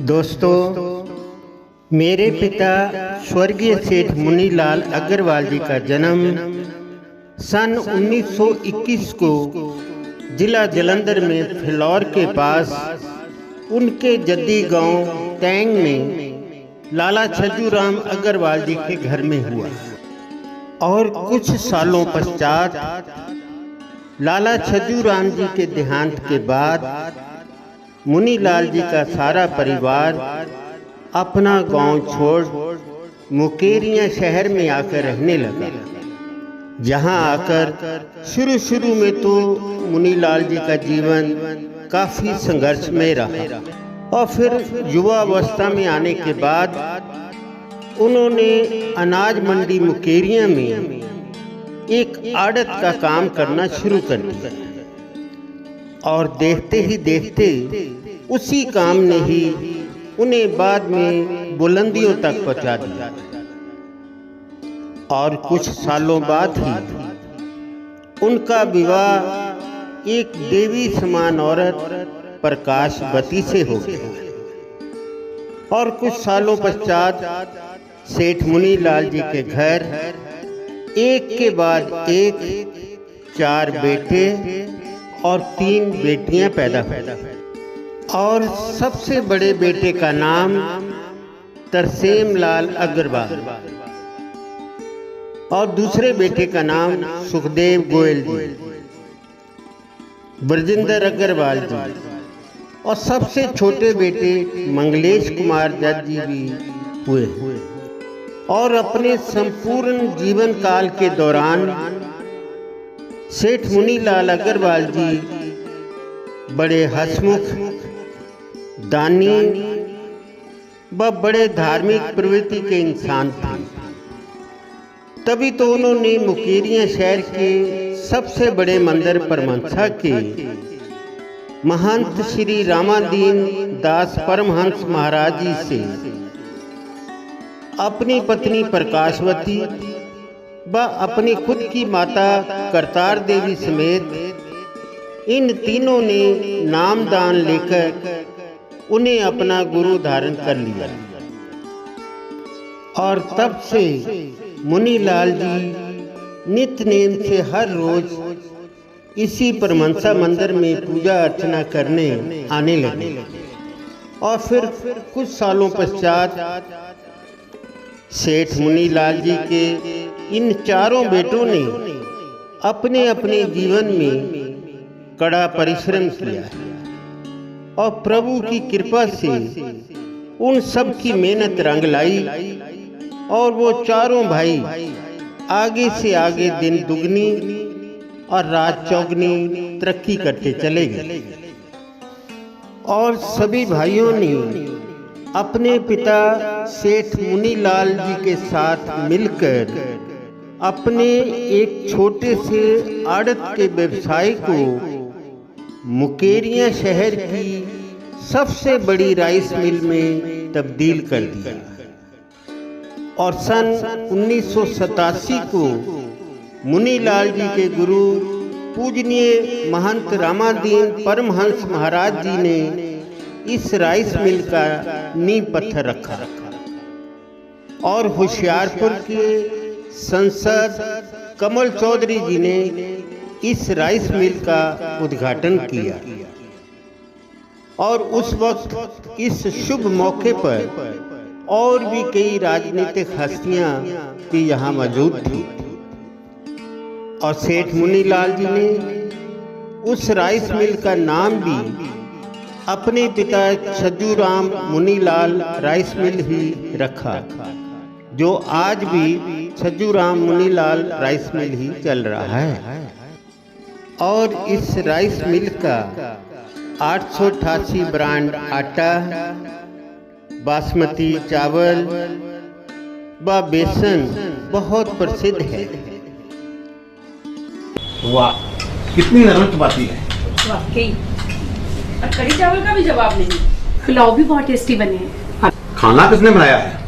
दोस्तों, मेरे पिता स्वर्गीय सेठ मुनीलाल अग्रवाल जी का जन्म सन 1921 को जिला जालंधर में फिलौर के पास उनके जद्दी गांव टैंग में लाला छज्जूराम अग्रवाल जी के घर में हुआ और कुछ सालों पश्चात लाला छज्जूराम जी के देहांत के बाद मुनीलाल जी का सारा परिवार अपना गांव छोड़ मुकेरियां शहर में आकर रहने लगा। जहां आकर शुरू में तो मुनीलाल जी का जीवन काफ़ी संघर्ष में रहा और फिर युवावस्था में आने के बाद उन्होंने अनाज मंडी मुकेरियां में एक आड़त का काम करना शुरू कर दिया और देखते ही देखते उसी काम ने ही उन्हें बाद में बुलंदियों तक पहुंचा दिया और कुछ सालों बाद ही उनका विवाह एक देवी समान औरत प्रकाशवती से हो गया और कुछ सालों पश्चात सेठ मुनीलाल जी के घर एक के बाद एक 4 बेटे और 3 बेटियां पैदा हुई और सबसे बड़े बेटे का नाम तरसेम लाल अग्रवाल और दूसरे बेटे का नाम सुखदेव गोयल जी, ब्रजेंद्र अग्रवाल जी और सबसे छोटे बेटे मंगलेश कुमार जट जी भी हुए और अपने संपूर्ण जीवन काल के दौरान सेठ मुनीलाल अग्रवाल जी बड़े हंसमुख, दानी व बड़े धार्मिक प्रवृत्ति के इंसान थे। तभी तो उन्होंने मुकेरियां शहर के सबसे बड़े मंदिर परमहंसा के महंत श्री रामादीन दास परमहंस महाराज जी से अपनी पत्नी प्रकाशवती व अपनी खुद की माता करतार देवी समेत इन तीनों ने नामदान लेकर उन्हें अपना गुरु धारण कर लिया और तब से मुनीलाल जी नित्य नेम से हर रोज इसी परमहंसा मंदिर में पूजा अर्चना करने आने लगे और फिर कुछ सालों पश्चात सेठ मुनीलाल जी के इन 4 बेटों ने अपने अपने जीवन में कड़ा परिश्रम किया और प्रभु की कृपा से उन सब की मेहनत रंग लाई और वो 4 भाई आगे से आगे दिन दुगनी और रात चौगनी तरक्की करते चले गए और सभी भाइयों ने अपने पिता सेठ मुनीलाल जी के साथ मिलकर अपने एक छोटे से आड़त के व्यवसाय को मुकेरियां शहर की सबसे बड़ी राइस मिल में तब्दील कर दिया और सन 1987 को मुनीलाल जी के गुरु पूजनीय महंत रामादीन परमहंस महाराज जी ने इस राइस मिल का नींव पत्थर रखा और होशियारपुर के संसद कमल चौधरी जी ने इस राइस मिल का उद्घाटन किया और उस वक्त इस शुभ मौके पर और भी कई राजनीतिक हस्तियां भी यहाँ मौजूद थी और सेठ मुनीलाल जी ने उस राइस मिल का नाम भी अपने पिता छज्जूराम मुनीलाल राइस मिल ही रखा, जो आज भी छज्जूराम मुनीलाल राइस मिल ही चल रहा है और इस राइस मिल का 888 ब्रांड आटा, बासमती चावल व बेसन बहुत प्रसिद्ध है। वाह, कितनी नरम चपाती है। वाकई, और कड़ी चावल का भी जवाब नहीं। पुलाव भी बहुत टेस्टी बने हैं। खाना किसने बनाया है?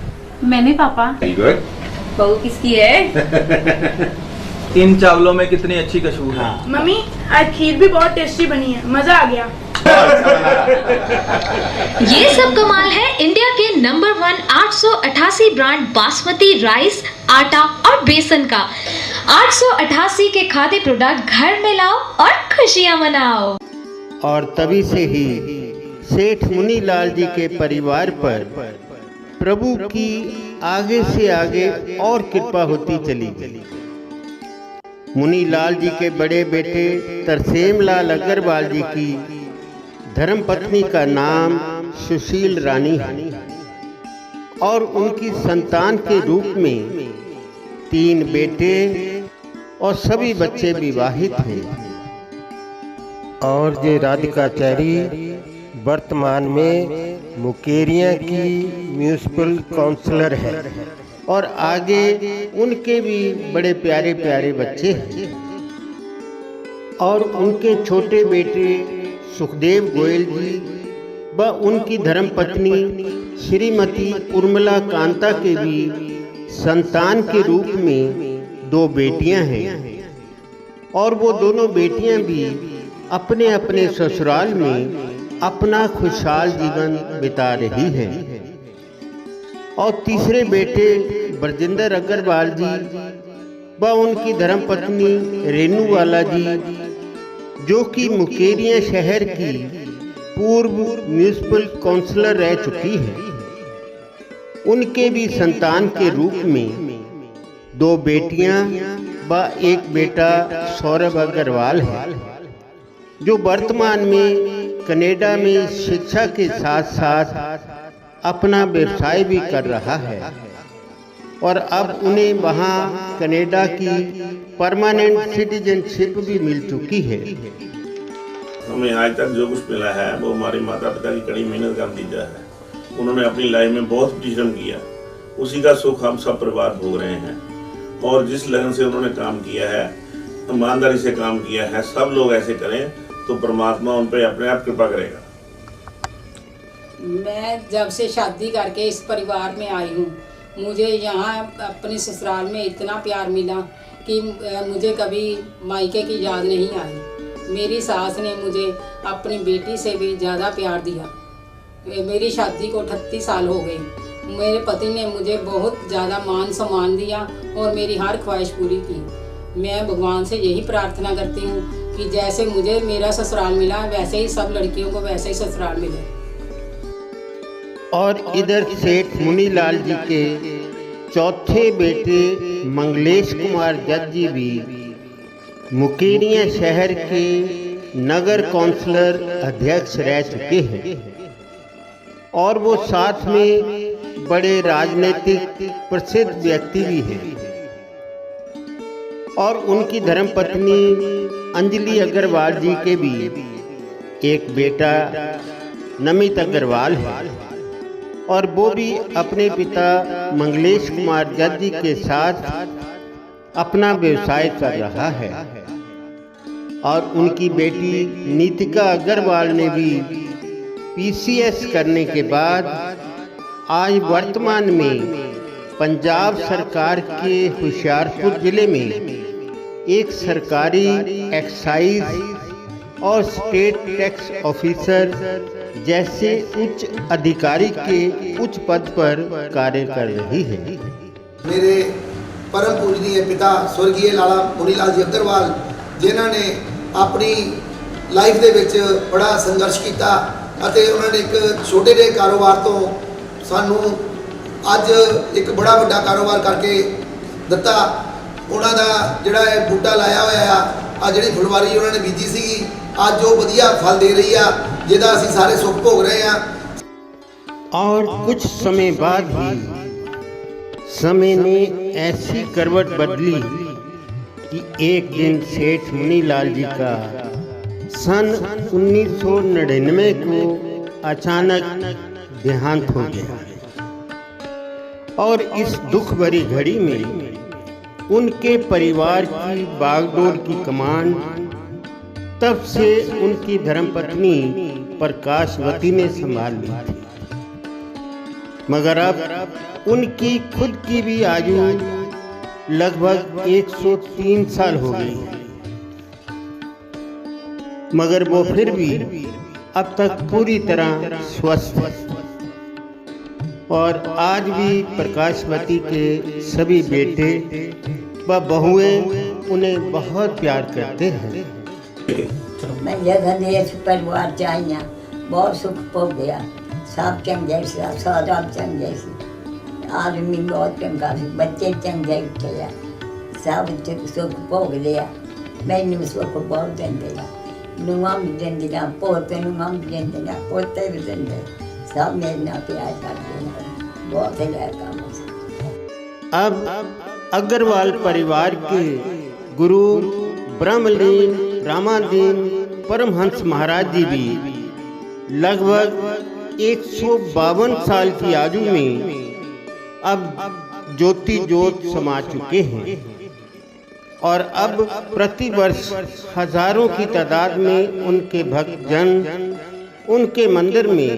मैंने पापा। Very good. बहू किसकी है? इन चावलों में कितनी अच्छी खुशबू है। मम्मी आज खीर भी बहुत टेस्टी बनी है, मजा आ गया। ये सब कमाल है इंडिया के नंबर 1 888 ब्रांड बासमती राइस, आटा और बेसन का। 888 के खाद्य प्रोडक्ट घर में लाओ और खुशियां मनाओ। और तभी से ही सेठ मुनीलाल जी के परिवार पर प्रभु की आगे से आगे और कृपा होती चली गई। मुनीलाल जी के बड़े बेटे तरसेम लाल अग्रवाल जी की धर्मपत्नी का नाम सुशील रानी है और उनकी संतान के रूप में 3 बेटे और सभी बच्चे विवाहित हैं। और ये राधिकाचारी वर्तमान में मुकेरिया की म्यूनिसिपल काउंसलर है और आगे उनके भी बड़े प्यारे प्यारे बच्चे हैं। और उनके छोटे बेटे सुखदेव गोयल जी व उनकी धर्मपत्नी श्रीमती उर्मिला कांता के भी संतान के रूप में 2 बेटियां हैं और वो दोनों बेटियां भी अपने अपने ससुराल में अपना खुशहाल जीवन बिता रही हैं। और तीसरे बेटे ब्रजेंद्र अग्रवाल जी व उनकी धर्मपत्नी रेणुवाला जी जो कि मुकेरिया शहर की पूर्व म्यूनिसिपल काउंसलर रह चुकी है, उनके भी संतान के रूप में 2 बेटियां व 1 बेटा सौरभ अग्रवाल है जो वर्तमान में कनाडा में शिक्षा के साथ साथ अपना व्यवसाय भी कर रहा है और अब उन्हें वहां कनाडा की परमानेंट सिटीजनशिप भी मिल चुकी है। हमें आज तक जो कुछ मिला है वो हमारे माता पिता की कड़ी मेहनत का नतीजा है। उन्होंने अपनी लाइफ में बहुत परिश्रम किया, उसी का सुख हम सब परिवार भोग रहे हैं। और जिस लगन से उन्होंने काम किया है, ईमानदारी से काम किया है, सब लोग ऐसे करें तो परमात्मा उन पर अपने आप कृपा करेगा। मैं जब से शादी करके इस परिवार में आई हूँ, मुझे यहाँ अपने ससुराल में इतना प्यार मिला कि मुझे कभी मायके की याद नहीं आई। मेरी सास ने मुझे अपनी बेटी से भी ज़्यादा प्यार दिया। मेरी शादी को 38 साल हो गए। मेरे पति ने मुझे बहुत ज़्यादा मान सम्मान दिया और मेरी हर ख्वाहिश पूरी की। मैं भगवान से यही प्रार्थना करती हूँ कि जैसे मुझे मेरा ससुराल मिला वैसे ही सब लड़कियों को वैसे ही ससुराल मिले। और इधर सेठ मुनीलाल जी के चौथे बेटे मंगलेश कुमार जज जी भी मुकेरिया शहर के नगर काउंसलर अध्यक्ष रह चुके हैं और वो साथ में बड़े राजनीतिक प्रसिद्ध व्यक्ति भी हैं। और उनकी धर्मपत्नी अंजलि अग्रवाल जी के भी एक बेटा नमित अग्रवाल है और वो भी अपने पिता मंगलेश कुमार जज जी के साथ अपना व्यवसाय कर रहा है। और उनकी बेटी नीतिका अग्रवाल ने भी पीसीएस करने के बाद आज वर्तमान में पंजाब सरकार के होशियारपुर जिले में एक सरकारी एक्साइज और स्टेट टैक्स ऑफिसर जैसे उच्च अधिकारी के उच्च पद पर कार्य कर रही है। मेरे परम पूजनीय पिता स्वर्गीय लाला मुनीलाल जी अग्रवाल जिन्हों ने अपनी लाइफ ਦੇ ਵਿੱਚ बड़ा संघर्ष किया ਅਤੇ ਉਹਨਾਂ ਨੇ ਇੱਕ ਛੋਟੇ ਜਿਹੇ ਕਾਰੋਬਾਰ ਤੋਂ ਸਾਨੂੰ ਅੱਜ ਇੱਕ ਬੜਾ ਵੱਡਾ ਕਾਰੋਬਾਰ ਕਰਕੇ ਦਿੱਤਾ। ਉਹਨਾਂ ਦਾ ਜਿਹੜਾ ਇਹ ਬੂਟਾ ਲਾਇਆ ਹੋਇਆ ਆ ਜਿਹੜੀ ਫੁਲਵਾਰੀ ਉਹਨਾਂ ਨੇ ਬੀਜੀ ਸੀਗੀ ਅੱਜ ਉਹ ਵਧੀਆ ਫਲ ਦੇ ਰਹੀ ਆ ਜਿਹਦਾ ਅਸੀਂ ਸਾਰੇ ਸੁੱਖ ਭੋਗ ਰਹੇ ਆ। और कुछ समय बाद ही समय ने ऐसी करवट बदली कि एक दिन सेठ मुनीलाल जी का सन 1999 को अचानक देहांत हो गया और इस दुख भरी घड़ी में उनके परिवार की बागडोर की कमान तब से उनकी धर्मपत्नी प्रकाशवती ने संभाल ली थी। मगर अब उनकी खुद की भी आयु लगभग 103 साल हो गए, मगर वो फिर भी अब तक पूरी तरह स्वस्थ है और आज भी प्रकाशवती के सभी बेटे व बहुएं उन्हें बहुत प्यार करते हैं। मैं जगह देश परिवार चाहिए बहुत सुख हो गया, सब चंगे से सारा चंगे से, आदमी बहुत चंगा से, बच्चे चंगे उठे, सब सुख भोग लिया। मैनू सुख बहुत देंगे, नुआ भी देंगे, पोते नुआ भी देंगे, पोते भी देंगे, सब मेरे नाल प्यार करते हैं, बहुत है काम। अब अग्रवाल परिवार के गुरु ब्रह्मलीन रामाधीन परमहंस महाराज जी भी लगभग 152 साल की आयु में अब ज्योति ज्योत समा चुके हैं और अब प्रतिवर्ष हजारों की तादाद में उनके भक्तजन उनके मंदिर में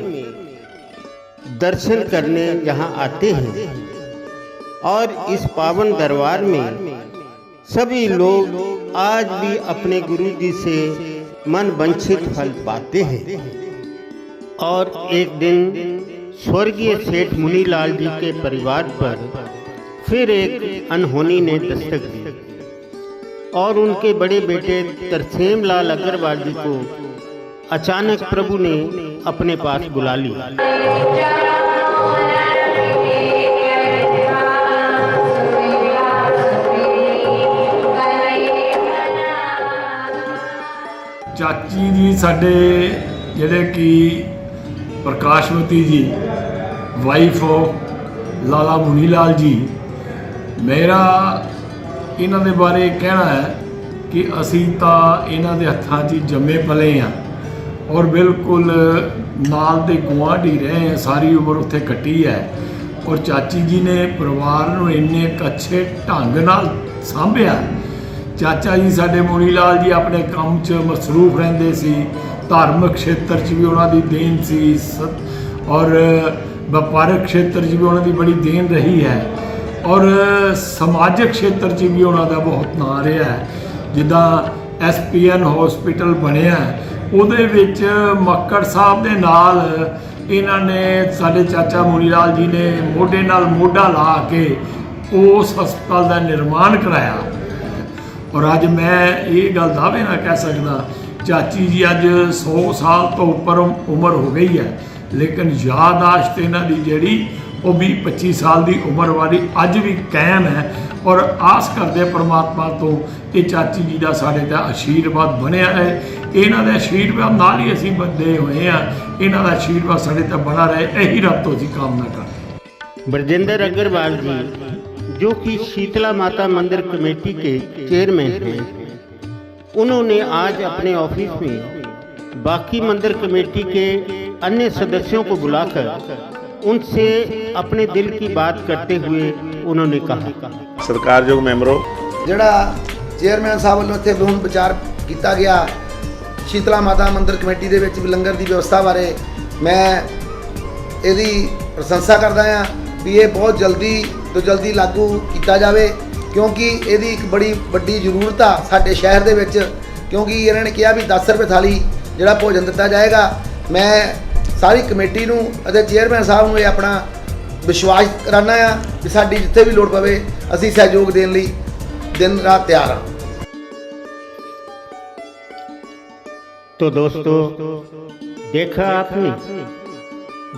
दर्शन करने यहाँ आते हैं और इस पावन दरबार में सभी लोग आज भी अपने गुरु जी से मन वांछित फल पाते हैं। और एक दिन स्वर्गीय सेठ मुनीलाल जी के परिवार पर फिर एक अनहोनी ने दस्तक दी और उनके बड़े बेटे तरसेम लाल अग्रवाल जी को अचानक प्रभु ने अपने पास बुला लिया। चाची जी साडे जिहड़े कि प्रकाशवती जी वाइफ ऑफ लाला मुनीलाल जी, मेरा इन्हां दे बारे कहना है कि असी तां इन्हां दे हत्थां 'च जम्मे पले हैं और बिल्कुल नाल दे गुआढ़ी रहे हैं, सारी उम्र उत्थे कट्टी है और चाची जी ने परिवार नूं इन्ने अच्छे ढंग नाल सांभिया। चाचा जी साडे मुनीलाल जी अपने काम च मसरूफ रहंदे सी, धार्मिक क्षेत्र च भी उन्हां दी देन सी और व्यापारिक क्षेत्र च भी उन्हां दी बड़ी देन रही है और समाजिक क्षेत्र च भी उन्हां दा बहुत नाम रहा है। जिद्दां SPN हॉस्पिटल बनिया उहदे विच मक्कड़ साहब दे नाल इन्हां ने साडे चाचा मुनीलाल जी ने मोढे नाल मोढा ला के उस हस्पताल का निर्माण कराया और अज मैं ये गल दावे ना कह सकदा, चाची जी अज 100 साल तो उपर उम्र हो गई है, लेकिन यादाश्त इन्हां दी जिहड़ी वो 20-25 साल की उम्र वाली अज भी कायम है और आस करते परमात्मा तो ये चाची जी का साढ़े ते आशीर्वाद बनया रहे। इन्हां दे आशीर्वाद नाल ही असीं बंदे होए हैं, इन्हां दा आशीर्वाद साढ़े ते बना रहे, यही रब तो असीं कामना करते। ब्रजेंद्र अग्रवाल जी जो कि शीतला माता मंदिर कमेटी के चेयरमैन हैं, उन्होंने आज अपने ऑफिस में बाकी मंदिर कमेटी के अन्य सदस्यों को बुलाकर उनसे अपने दिल की बात करते हुए उन्होंने कहा, सरकारयोग मैंबरों, ਜਿਹੜਾ ਚੇਅਰਮੈਨ ਸਾਹਿਬ ਵੱਲੋਂ ਇੱਥੇ ਹੁਣ ਵਿਚਾਰ ਕੀਤਾ ਗਿਆ ਸ਼ੀਤਲਾ ਮਾਤਾ ਮੰਦਿਰ ਕਮੇਟੀ ਦੇ ਵਿੱਚ ਵੀ ਲੰਗਰ ਦੀ ਵਿਵਸਥਾ ਬਾਰੇ, ਮੈਂ ਇਹਦੀ ਪ੍ਰਸ਼ੰਸਾ ਕਰਦਾ ਹਾਂ ਵੀ ਇਹ ਬਹੁਤ ਜਲਦੀ ਤੋਂ ਜਲਦੀ ਲਾਗੂ ਕੀਤਾ ਜਾਵੇ ਕਿਉਂਕਿ ਇਹਦੀ ਇੱਕ ਬੜੀ ਵੱਡੀ ਜ਼ਰੂਰਤ ਆ ਸਾਡੇ ਸ਼ਹਿਰ ਦੇ ਵਿੱਚ, ਕਿਉਂਕਿ ਇਹਨਾਂ ਨੇ ਕਿਹਾ ਵੀ 10 ਰੁਪਏ ਥਾਲੀ ਜਿਹੜਾ ਭੋਜਨ ਦਿੱਤਾ ਜਾਏਗਾ। ਮੈਂ ਸਾਰੀ ਕਮੇਟੀ ਨੂੰ ਅਤੇ ਚੇਅਰਮੈਨ ਸਾਹਿਬ ਨੂੰ ਇਹ ਆਪਣਾ ਵਿਸ਼ਵਾਸ ਕਰਾਨਾ ਆ ਕਿ ਸਾਡੀ ਜਿੱਥੇ ਵੀ ਲੋੜ ਪਵੇ ਅਸੀਂ ਸਹਿਯੋਗ ਦੇਣ ਲਈ दिन रात तैयार हैं। तो दोस्तों, देखा आपने,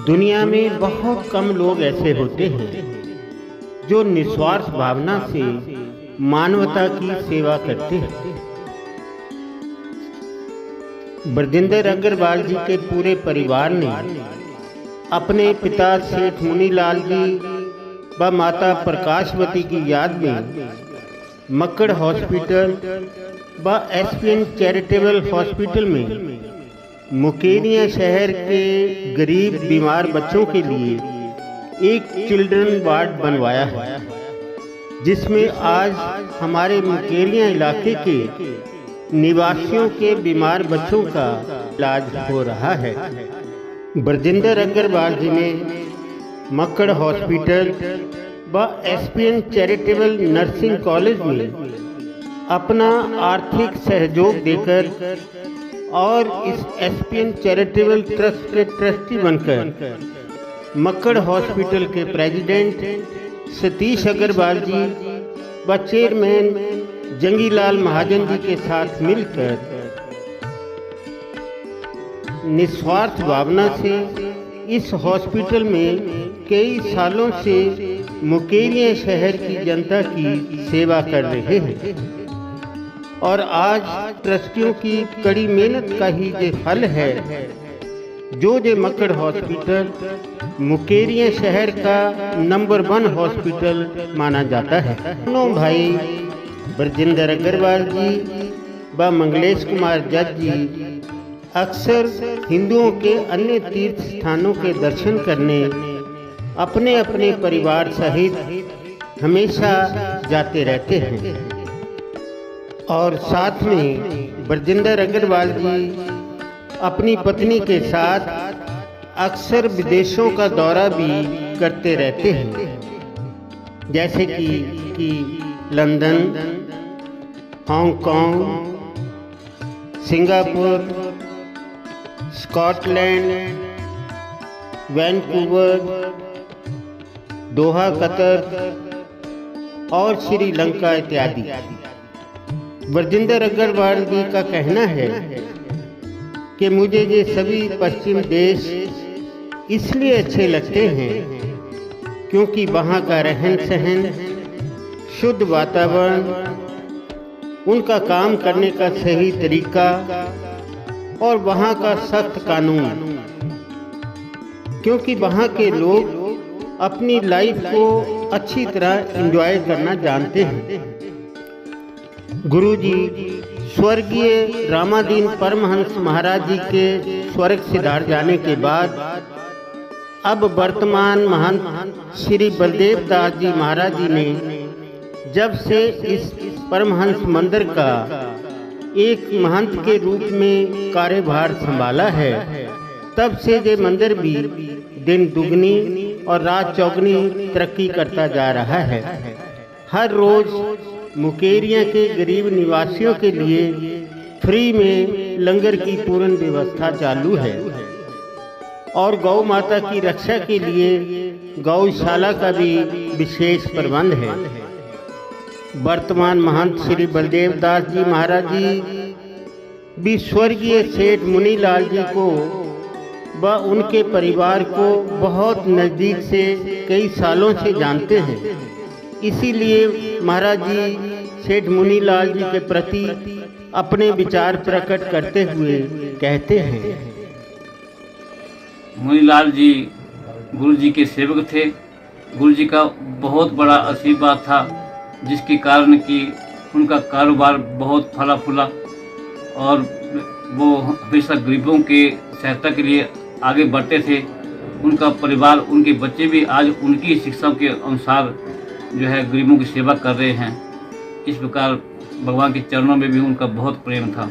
दुनिया में बहुत कम लोग ऐसे होते हैं जो निस्वार्थ भावना से मानवता की सेवा करते हैं। ब्रजेंद्र अग्रवाल जी के पूरे परिवार ने अपने पिता सेठ मुनीलाल जी व माता प्रकाशवती की याद में मक्कड़ हॉस्पिटल व SPN चैरिटेबल हॉस्पिटल में मुकेरिया शहर के गरीब बीमार बच्चों के लिए एक चिल्ड्रन वार्ड बनवाया है, जिसमें आज हमारे मुकेरिया इलाके के निवासियों के बीमार बच्चों का इलाज हो रहा है। ब्रजेंद्र अग्रवाल जी ने मक्कड़ हॉस्पिटल व एसपीएन चैरिटेबल नर्सिंग कॉलेज में अपना आर्थिक सहयोग देकर और इस एसपीएन चैरिटेबल ट्रस्ट के ट्रस्टी बनकर मक्कड़ हॉस्पिटल के प्रेसिडेंट सतीश अग्रवाल जी व चेयरमैन जंगीलाल महाजन जी के साथ मिलकर निस्वार्थ भावना से इस हॉस्पिटल में कई सालों से मुकेरिया शहर की जनता की सेवा कर रहे हैं और आज ट्रस्टियों की कड़ी मेहनत का ही ये फल है जो मक्कड़ हॉस्पिटल मुकेरिया शहर का नंबर 1 हॉस्पिटल माना जाता है। दोनों भाई ब्रजेंद्र अग्रवाल जी व मंगलेश कुमार जज जी अक्सर हिंदुओं के अन्य तीर्थ स्थानों के दर्शन करने अपने अपने परिवार सहित हमेशा जाते रहते हैं और साथ में ब्रजेंद्र अग्रवाल जी अपनी पत्नी के साथ अक्सर विदेशों का दौरा भी करते रहते हैं, जैसे कि London, Hong Kong, Singapore, Scotland, Vancouver, Doha Qatar और श्रीलंका इत्यादि। ब्रजेंद्र अग्रवाल जी का कहना है कि मुझे ये सभी पश्चिम देश इसलिए अच्छे लगते हैं क्योंकि वहाँ का रहन सहन, शुद्ध वातावरण, उनका काम करने का सही तरीका और वहाँ का सख्त कानून, क्योंकि वहाँ के लोग अपनी लाइफ को अच्छी तरह एंजॉय करना जानते हैं। गुरुजी स्वर्गीय रामादीन परमहंस महाराज जी के स्वर्ग सिधार जाने के बाद अब वर्तमान महंत श्री बलदेव दास जी महाराज जी ने जब से इस परमहंस मंदिर का एक महंत के रूप में कार्यभार संभाला है, तब से ये मंदिर भी दिन दुगनी और रात चौगनी तरक्की करता जा रहा है। हर रोज मुकेरिया के गरीब निवासियों के लिए फ्री में लंगर की पूर्ण व्यवस्था चालू है और गौ माता की रक्षा के लिए गौशाला का भी विशेष प्रबंध है। वर्तमान महंत श्री बलदेव दास जी महाराज जी भी स्वर्गीय सेठ मुनीलाल जी को व उनके परिवार को बहुत नज़दीक से कई सालों से जानते हैं, इसीलिए महाराज जी सेठ मुनीलाल जी के प्रति अपने विचार प्रकट करते हुए कहते हैं। मुनीलाल जी गुरु जी के सेवक थे। गुरु जी का बहुत बड़ा आशीर्वाद था, जिसके कारण कि उनका कारोबार बहुत फला फूला और वो हमेशा गरीबों के सहायता के लिए आगे बढ़ते थे। उनका परिवार, उनके बच्चे भी आज उनकी शिक्षा के अनुसार जो है गरीबों की सेवा कर रहे हैं। इस प्रकार भगवान के चरणों में भी उनका बहुत प्रेम था।